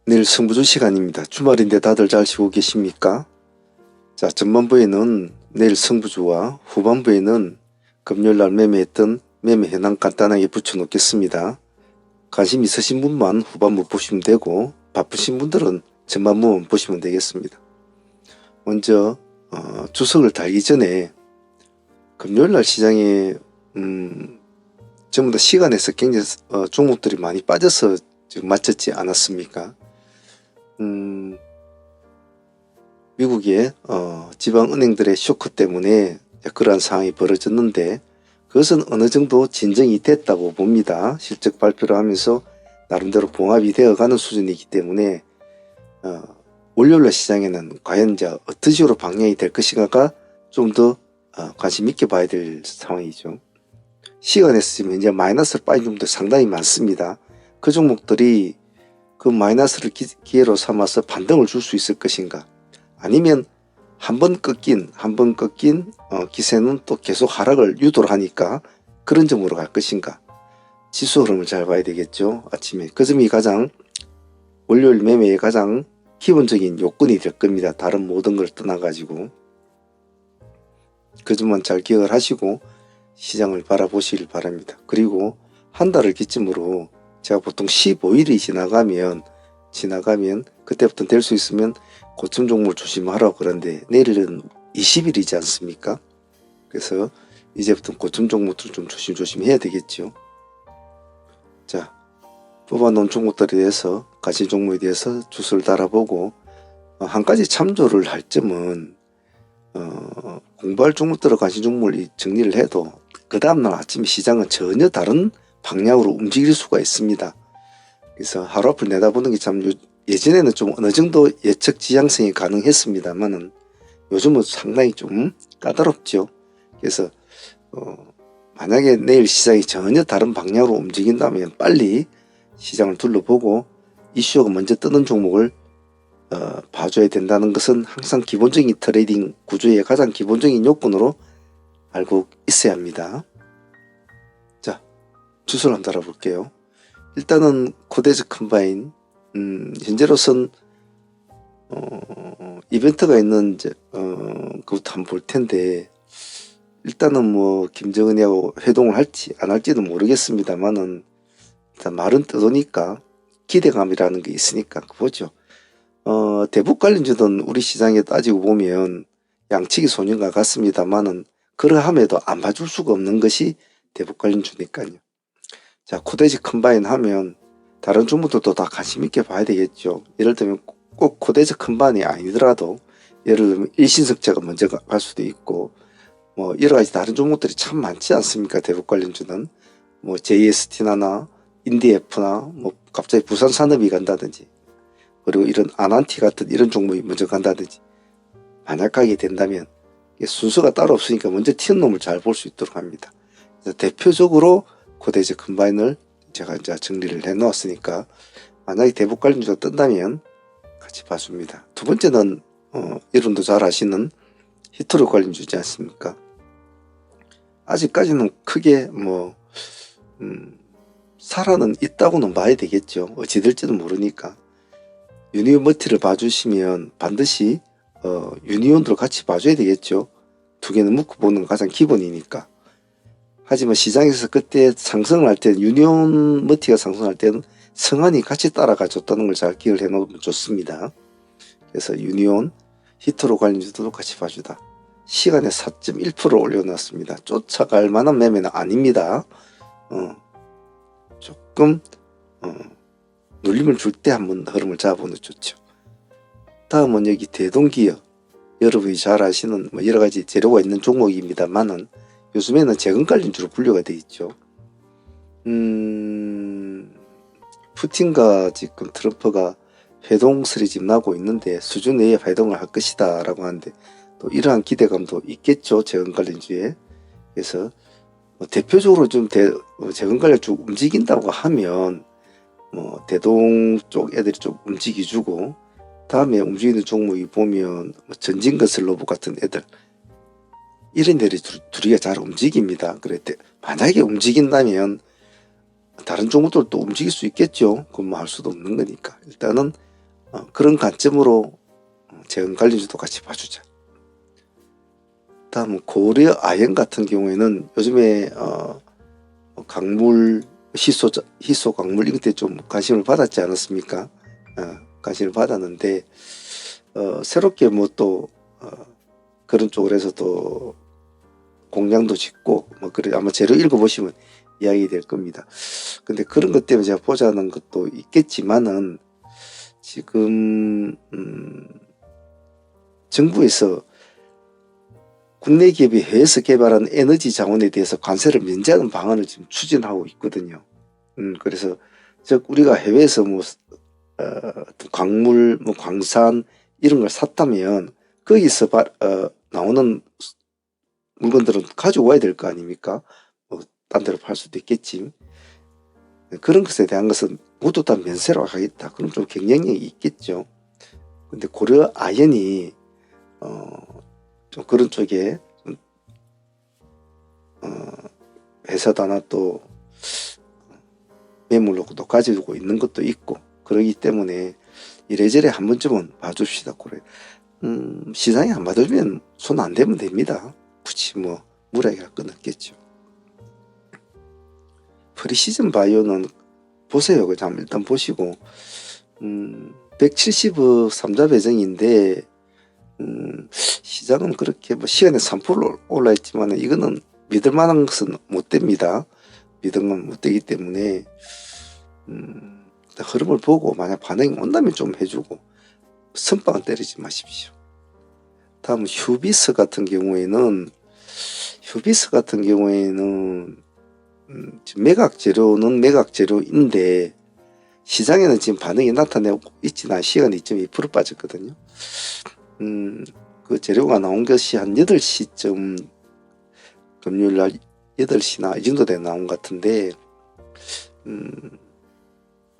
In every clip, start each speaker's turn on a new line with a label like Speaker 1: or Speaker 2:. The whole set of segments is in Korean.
Speaker 1: 내일 승부조 시간입니다. 주말인데 다들 잘 쉬고 계십니까? 자, 전반부에는 내일 승부조와 후반부에는 금요일날 매매했던 매매 현황 간단하게 붙여놓겠습니다. 관심 있으신 분만 후반부 보시면 되고 바쁘신 분들은 전반부만 보시면 되겠습니다. 먼저 추석을 달기 전에 금요일날 시장에 전부 다 시간에서 굉장히 종목들이 많이 빠져서 지금 맞췄지 않았습니까? 미국의 지방은행들의 쇼크 때문에 그러한 상황이 벌어졌는데 그것은 어느 정도 진정이 됐다고 봅니다. 실적 발표를 하면서 나름대로 봉합이 되어가는 수준이기 때문에 월요일 시장에는 과연 이제 어떤 식으로 방향이 될 것인가가 좀 더 관심 있게 봐야 될 상황이죠. 시간에서 지금 이제 마이너스를 빠진 종목들 상당히 많습니다. 그 종목들이 그 마이너스를 기회로 삼아서 반등을 줄 수 있을 것인가, 아니면 한 번 꺾인 기세는 또 계속 하락을 유도를 하니까 그런 점으로 갈 것인가, 지수 흐름을 잘 봐야 되겠죠. 아침에 그 점이 가장 월요일 매매의 가장 기본적인 요건이 될 겁니다. 다른 모든 걸 떠나가지고 그 점만 잘 기억을 하시고 시장을 바라보시길 바랍니다. 그리고 한 달을 기점으로 제가 보통 15일이 지나가면 그때부터 될 수 있으면 고점 종목을 조심하라고 그러는데 내일은 20일이지 않습니까? 그래서 이제부터 고점 종목들 좀 조심 해야 되겠죠. 자, 뽑아놓은 종목들에 대해서, 가진 종목에 대해서 주소를 달아보고 한 가지 참조를 할 점은 공부할 종목들을 가진 종목을 정리를 해도 그 다음날 아침 시장은 전혀 다른 방향으로 움직일 수가 있습니다. 그래서 하루 앞을 내다보는 게 참 예전에는 좀 어느 정도 예측 지향성이 가능했습니다만은 요즘은 상당히 좀 까다롭죠. 그래서 만약에 내일 시장이 전혀 다른 방향으로 움직인다면 빨리 시장을 둘러보고 이슈가 먼저 뜨는 종목을 봐줘야 된다는 것은 항상 기본적인 트레이딩 구조의 가장 기본적인 요건으로 알고 있어야 합니다. 자, 주소를 한번 달아볼게요. 일단은 코데즈 컴바인, 현재로선 이벤트가 있는 그것도 한번 볼 텐데, 일단은 뭐 김정은이하고 회동을 할지 안 할지는 모르겠습니다만은 일단 말은 뜨도니까 기대감이라는 게 있으니까 보죠. 대북 관련주든 우리 시장에 따지고 보면 양측이 소년과 같습니다만은 그러함에도 안 봐줄 수가 없는 것이 대북 관련주니까요. 자, 코데지 컴바인 하면 다른 종목들도 다 관심 있게 봐야 되겠죠. 예를 들면 꼭 코데지 컴바인이 아니더라도 예를 들면 일신석재가 먼저 갈 수도 있고 뭐 여러 가지 다른 종목들이 참 많지 않습니까? 대북 관련주는 뭐 JST나 인디에프나 뭐 갑자기 부산산업이 간다든지, 그리고 이런 아난티 같은 이런 종목이 먼저 간다든지, 만약 가게 된다면 순서가 따로 없으니까 먼저 튀는 놈을 잘 볼 수 있도록 합니다. 그래서 대표적으로 코데지 컴바인을 제가 이제 정리를 해 놓았으니까 만약에 대북 관련주가 뜬다면 같이 봐줍니다. 두 번째는 여러분도 잘 아시는 히트로 관련주지 않습니까? 아직까지는 크게 뭐 살아는 있다고는 봐야 되겠죠. 어찌 될지는 모르니까. 유니온 머티를 봐주시면 반드시 유니온도 같이 봐줘야 되겠죠. 두 개는 묶어 보는 건 가장 기본이니까. 하지만 시장에서 그때 상승을 할 때는 유니온 머티가 상승할 때는 성한이 같이 따라가 줬다는 걸 잘 기억을 해 놓으면 좋습니다. 그래서 유니온, 히트로 관련주도 같이 봐주다. 시간에 4.1% 올려놨습니다. 쫓아갈 만한 매매는 아닙니다. 조금 눌림을 줄 때 한번 흐름을 잡아보는 게 좋죠. 다음은 여기 대동기업, 여러분이 잘 아시는 뭐 여러 가지 재료가 있는 종목입니다만은 요즘에는 재건 관련주로 분류가 되어 있죠. 푸틴과 지금 트럼프가 회동설이 지금 나고 있는데 수준 내에 회동을 할 것이다 라고 하는데 또 이러한 기대감도 있겠죠. 재건 관련주에. 그래서 대표적으로 좀 재건 관련주 움직인다고 하면 뭐 대동 쪽 애들이 좀 움직여주고, 다음에 움직이는 종목이 보면 전진건설 로봇 같은 애들, 이런 애들이 둘이가 잘 움직입니다. 그래 만약에 움직인다면 다른 종목들도 움직일 수 있겠죠. 그건 뭐 할 수도 없는 거니까 일단은 그런 관점으로 재원 관리주도 같이 봐주자. 다음 고려 아연 같은 경우에는 요즘에 강물 희소 강물 이런 데 좀 관심을 받았지 않았습니까? 관심을 받았는데 새롭게 뭐 또 그런 쪽으로 해서 또 공장도 짓고 뭐 그래 아마 재료 읽어보시면 이야기 될 겁니다. 근데 그런 것 때문에 제가 보자는 것도 있겠지만은 지금 정부에서 국내 기업이 해외에서 개발한 에너지 자원에 대해서 관세를 면제하는 방안을 지금 추진하고 있거든요. 그래서 즉 우리가 해외에서 뭐 광물, 뭐 광산 이런 걸 샀다면 거기서 나오는 물건들은 가져와야 될 거 아닙니까? 뭐 딴 데로 팔 수도 있겠지. 그런 것에 대한 것은 모두 다 면세로 하겠다. 그럼 좀 경쟁력이 있겠죠. 근데 고려 아연이 좀 그런 쪽에 회사도 하나 또 매물로도 가지고 있는 것도 있고 그러기 때문에 이래저래 한 번쯤은 봐줍시다. 그래. 시장에 안 받으면 손 안 대면 됩니다. 굳이 뭐 무리하게 끊었겠죠. 프리시즌 바이오는 보세요. 그냥 일단 보시고 170억 3자 배정인데 시장은 그렇게 뭐 시간에 3% 올라있지만 이거는 믿을 만한 것은 못 됩니다. 믿으면 못 되기 때문에 흐름을 보고 만약 반응이 온다면 좀 해주고 선빵은 때리지 마십시오. 다음 휴비스 같은 경우에는 매각 재료는 매각 재료인데 시장에는 지금 반응이 나타내고 있지는 시간이 2.2% 빠졌거든요. 그 재료가 나온 것이 한 8시쯤 금요일날 8시나 이 정도 돼 나온 것 같은데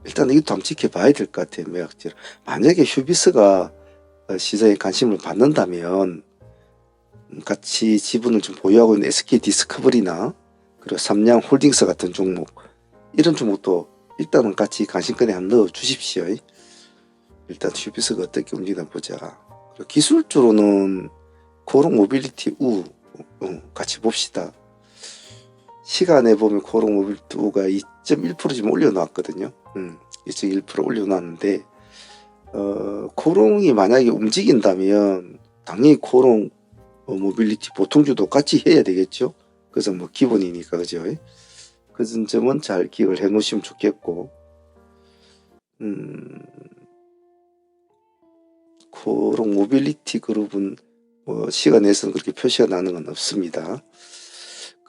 Speaker 1: 일단 이것도 한번 지켜봐야 될 것 같아요. 매각 재료. 만약에 휴비스가 시장에 관심을 받는다면 같이 지분을 좀 보유하고 있는 SK 디스커버리나 그리고 삼양 홀딩스 같은 종목 이런 종목도 일단은 같이 관심권에 한번 넣어 주십시오. 일단 휴비스가 어떻게 움직이나 보자. 그리고 기술주로는 코롱 모빌리티 우 같이 봅시다. 시간에 보면 코롱 모빌리티 우가 2.1% 지금 올려놨거든요. 2.1% 올려놨는데 코롱이 만약에 움직인다면 당연히 코롱 모빌리티 보통주도 같이 해야 되겠죠. 그래서 뭐 기본이니까 그죠. 그 점은 잘 기억을 해 놓으시면 좋겠고 코롱 모빌리티 그룹은 뭐 시간에서는 그렇게 표시가 나는 건 없습니다.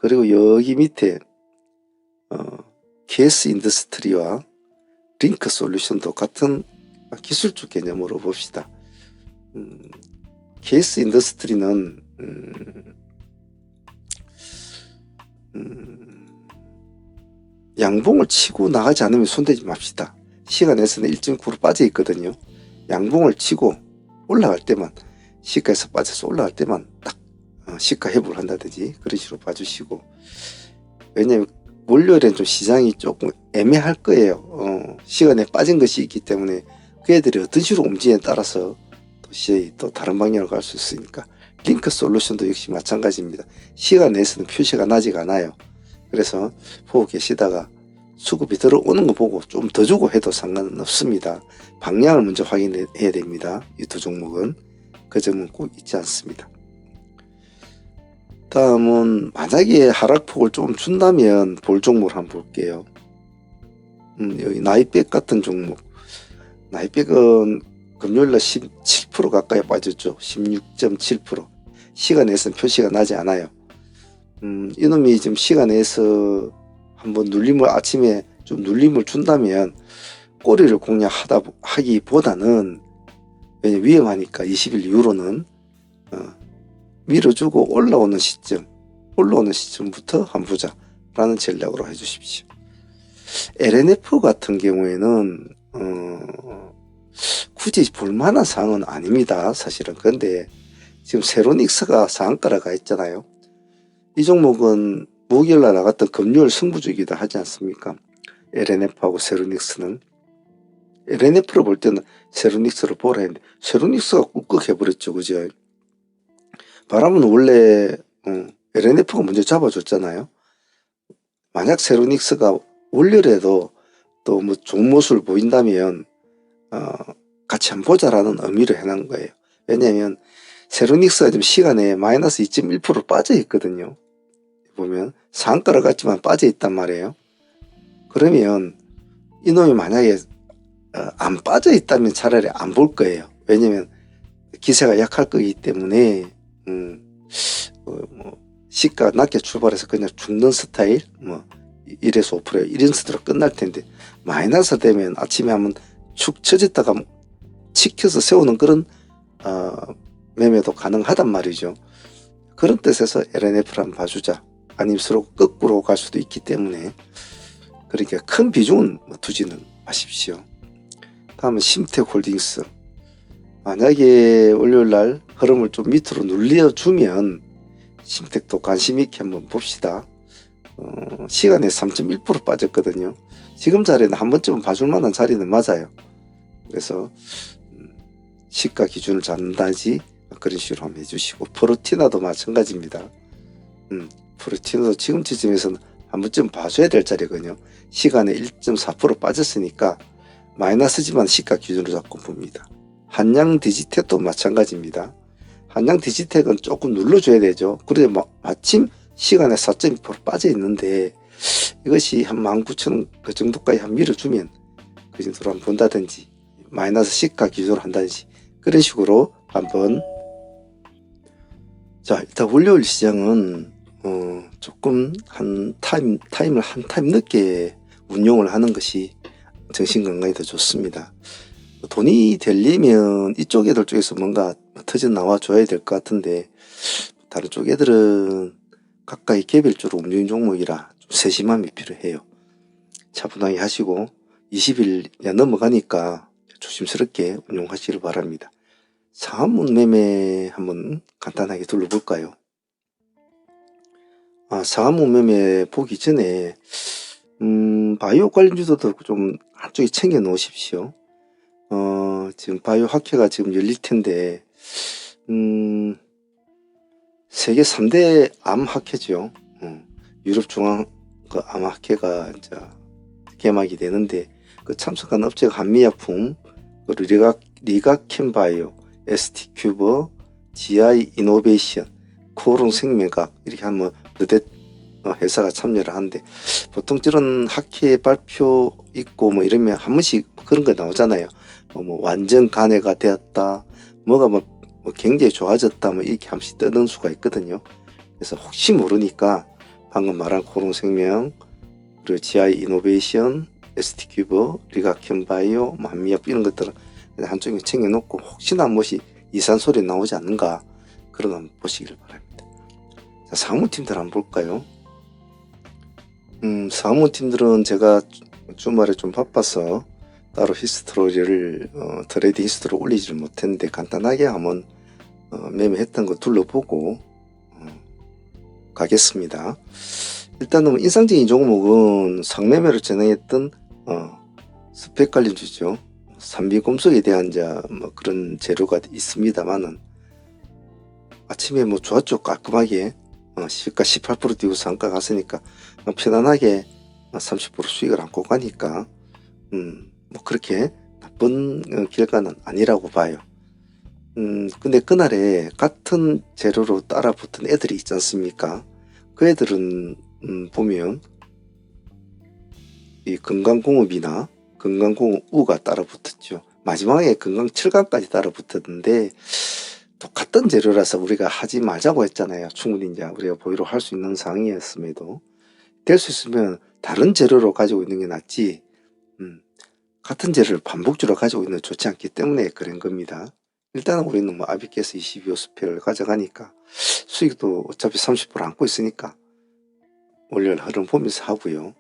Speaker 1: 그리고 여기 밑에 KS 인더스트리와 링크 솔루션도 같은 기술적 개념으로 봅시다. KS 인더스트리는 양봉을 치고 나가지 않으면 손대지 맙시다. 시간에서는 1.9% 빠져 있거든요. 양봉을 치고 올라갈 때만 시가에서 빠져서 올라갈 때만 딱 시가 회복을 한다든지 그런 식으로 봐주시고 왜냐하면 월요일엔 좀 시장이 조금 애매할 거예요. 시간에 빠진 것이 있기 때문에 그 애들이 어떤 식으로 움직이냐에 따라서 또 시장이 또 다른 방향으로 갈 수 있으니까 링크 솔루션도 역시 마찬가지입니다. 시간 내에서는 표시가 나지가 않아요. 그래서 보고 계시다가 수급이 들어오는 거 보고 좀 더 주고 해도 상관은 없습니다. 방향을 먼저 확인해야 됩니다. 이 두 종목은 그 점은 꼭 잊지 않습니다. 다음은 만약에 하락폭을 좀 준다면 볼 종목을 한번 볼게요. 여기 나이백 같은 종목. 나이백은 금요일날 17% 가까이 빠졌죠. 16.7%. 시간에서는 표시가 나지 않아요. 이놈이 지금 시간에서 한번 눌림을 아침에 좀 눌림을 준다면 꼬리를 공략하기보다는 왜냐면 위험하니까 20일 이후로는 밀어주고 올라오는 시점부터 한번 보자 라는 전략으로 해주십시오. LNF 같은 경우에는 굳이 볼만한 상황은 아닙니다. 사실은. 그런데 지금 세로닉스가 상한가로 가 있잖아요. 이 종목은 목요일날 나갔던 금요일 승부주기도 하지 않습니까? LNF하고 세로닉스는. LNF를 볼 때는 세로닉스를 보라 했는데 세로닉스가 꾹꾹 해버렸죠. 그죠? 바람은 원래 LNF가 먼저 잡아줬잖아요. 만약 세로닉스가 월요일에도 또 뭐 좋은 모습을 보인다면 같이 한번 보자라는 의미로 해놓은 거예요. 왜냐하면 세로닉스가 지금 시간에 마이너스 2.1% 빠져 있거든요. 보면 상가를 같지만 빠져 있단 말이에요. 그러면 이놈이 만약에 안 빠져 있다면 차라리 안 볼 거예요. 왜냐면 기세가 약할 거기 때문에 뭐 시가 낮게 출발해서 그냥 죽는 스타일 뭐 1에서 5% 1인스트로 끝날 텐데 마이너스 되면 아침에 한번 축 처졌다가 치켜서 세우는 그런 매매도 가능하단 말이죠. 그런 뜻에서 LNF를 한번 봐주자. 아니면 서로 거꾸로 갈 수도 있기 때문에 그러니까 큰 비중은 두지는 마십시오. 다음은 심택홀딩스. 만약에 월요일날 흐름을 좀 밑으로 눌려주면 심택도 관심 있게 한번 봅시다. 시간에 3.1% 빠졌거든요. 지금 자리는 한 번쯤은 봐줄 만한 자리는 맞아요. 그래서 시가 기준을 잡는다지 그런 식으로 한번 해주시고, 포르티나도 마찬가지입니다. 포르티나도 지금 지점에서는 한 번쯤 봐줘야 될 자리거든요. 시간에 1.4% 빠졌으니까 마이너스지만 시가 기준으로 잡고 봅니다. 한양 디지텍도 마찬가지입니다. 한양 디지텍은 조금 눌러줘야 되죠. 그래도 마침 시간에 4.2% 빠져 있는데 이것이 한 19,000원 그 정도까지 한 밀어주면 그 정도로 한번 본다든지 마이너스 시가 기준으로 한다든지 그런 식으로 한번. 자, 일단 월요일 시장은 조금 타임을 한 타임 늦게 운용을 하는 것이 정신건강에 더 좋습니다. 돈이 되려면 이쪽 애들 쪽에서 뭔가 터져 나와줘야 될 것 같은데 다른 쪽 애들은 가까이 개별적으로 움직이는 종목이라 좀 세심함이 필요해요. 차분하게 하시고 20일 넘어가니까 조심스럽게 운용하시길 바랍니다. 상한문 매매 한번 간단하게 둘러볼까요? 상한문 매매 보기 전에 바이오 관련주도 좀 한쪽에 챙겨 놓으십시오. 지금 바이오 학회가 지금 열릴 텐데 세계 3대 암 학회죠. 유럽 중앙 그 암 학회가 이제 개막이 되는데 그 참석한 업체가 한미약품, 리가캠바이오, ST큐버, GI 이노베이션, 코오롱생명과학 이렇게 한번 몇대 회사가 참여를 하는데 보통 저런 학회 발표 있고 뭐 이러면 한 번씩 그런 거 나오잖아요. 뭐 완전 간회가 되었다, 뭐가 뭐 굉장히 좋아졌다, 뭐 이렇게 한 번씩 뜨는 수가 있거든요. 그래서 혹시 모르니까 방금 말한 코오롱생명, 그리고 GI 이노베이션, ST큐버, 리가캠바이오, 한미약 이런 것들은 한쪽에 챙겨놓고 혹시나 무엇이 이상한 소리 나오지 않는가 그런 거 한번 보시길 바랍니다. 자, 사무팀들 한번 볼까요? 사무팀들은 제가 주말에 좀 바빠서 따로 히스토리를 트레이딩 히스토리를 올리지를 못했는데 간단하게 한번 매매했던 거 둘러보고 가겠습니다. 일단은 인상적인 종목은 상매매를 진행했던 스펙 관련주죠. 산비금속에 대한 뭐 그런 재료가 있습니다만은 아침에 뭐 좋았죠. 깔끔하게 시가 18% 뛰고 상가 갔으니까 편안하게 30% 수익을 안고 가니까 뭐 그렇게 나쁜 결과는 아니라고 봐요. 근데 그날에 같은 재료로 따라 붙은 애들이 있지 않습니까? 그 애들은 보면 이 건강공업이나 건강공업우가 따라 붙었죠. 마지막에 건강7강까지 따라 붙었는데 똑같은 재료라서 우리가 하지 말자고 했잖아요. 충분히 이제 우리가 보유로 할 수 있는 상황이었음에도 될 수 있으면 다른 재료로 가지고 있는 게 낫지 같은 재료를 반복적으로 가지고 있는 게 좋지 않기 때문에 그런 겁니다. 일단은 우리는 뭐 아비캐스 22호 스펙을 가져가니까 수익도 어차피 30% 안고 있으니까 월요일 흐름 보면서 하고요.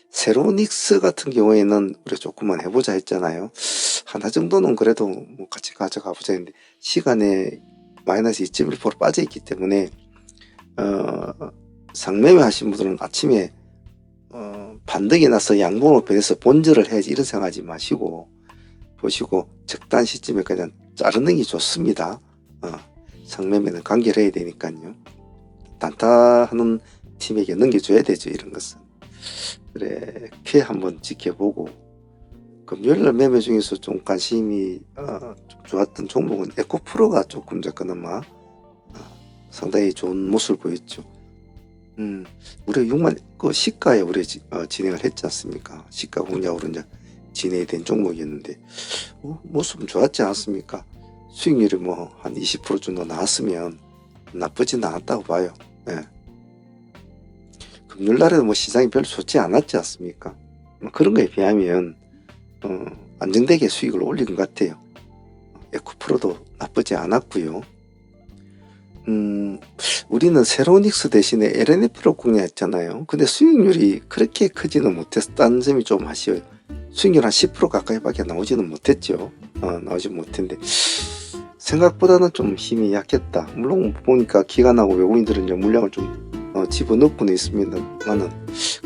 Speaker 1: 세로닉스 같은 경우에는 우리 조금만 해보자 했잖아요. 하나 정도는 그래도 뭐 같이 가져가 보자 했는데 시간에 마이너스 2.1% 빠져 있기 때문에 상매매 하신 분들은 아침에 반등이 나서 양봉으로 변해서 본절을 해야지 이런 생각하지 마시고 보시고 적당한 시점에 그냥 자르는 게 좋습니다. 상매매는 간결해야 되니까요. 단타하는 팀에게 넘겨줘야 되죠, 이런 것은. 그렇게 한번 지켜보고, 금요일날 매매 중에서 좀 관심이 좀 좋았던 종목은 에코프로가 조금 그나마 상당히 좋은 모습을 보였죠. 우리가 6만 그 시가에 우리 진행을 했지 않습니까? 시가 공략으로 이제 진행이 된 종목이었는데 모습은 좋았지 않습니까? 수익률이 뭐 한 20% 정도 나왔으면 나쁘진 않았다고 봐요. 예. 금요일 날에도 뭐 시장이 별로 좋지 않았지 않습니까? 그런 거에 비하면 안정되게 수익을 올린 것 같아요. 에코프로도 나쁘지 않았고요. 우리는 세로닉스 대신에 LNF로 공략했잖아요. 근데 수익률이 그렇게 크지는 못했다는 점이 좀 아쉬워요. 수익률 한 10% 가까이밖에 나오지는 못했죠. 나오지 못했는데 생각보다는 좀 힘이 약했다. 물론 보니까 기관하고 외국인들은 이제 물량을 좀 집어넣고는 있습니다만은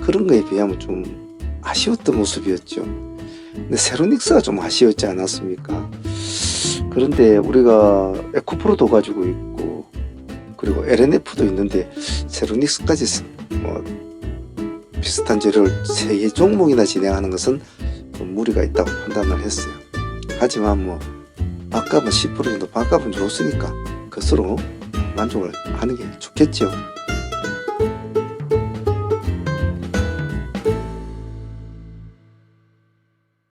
Speaker 1: 그런 거에 비하면 좀 아쉬웠던 모습이었죠. 근데 세로닉스가 좀 아쉬웠지 않았습니까? 그런데 우리가 에코프로도 가지고 있고 그리고 LNF도 있는데 세로닉스까지 뭐 비슷한 재료를 3개 종목이나 진행하는 것은 좀 무리가 있다고 판단을 했어요. 하지만 뭐 밥값은 10% 정도 밥값은 좋으니까 그것으로 만족을 하는 게 좋겠죠.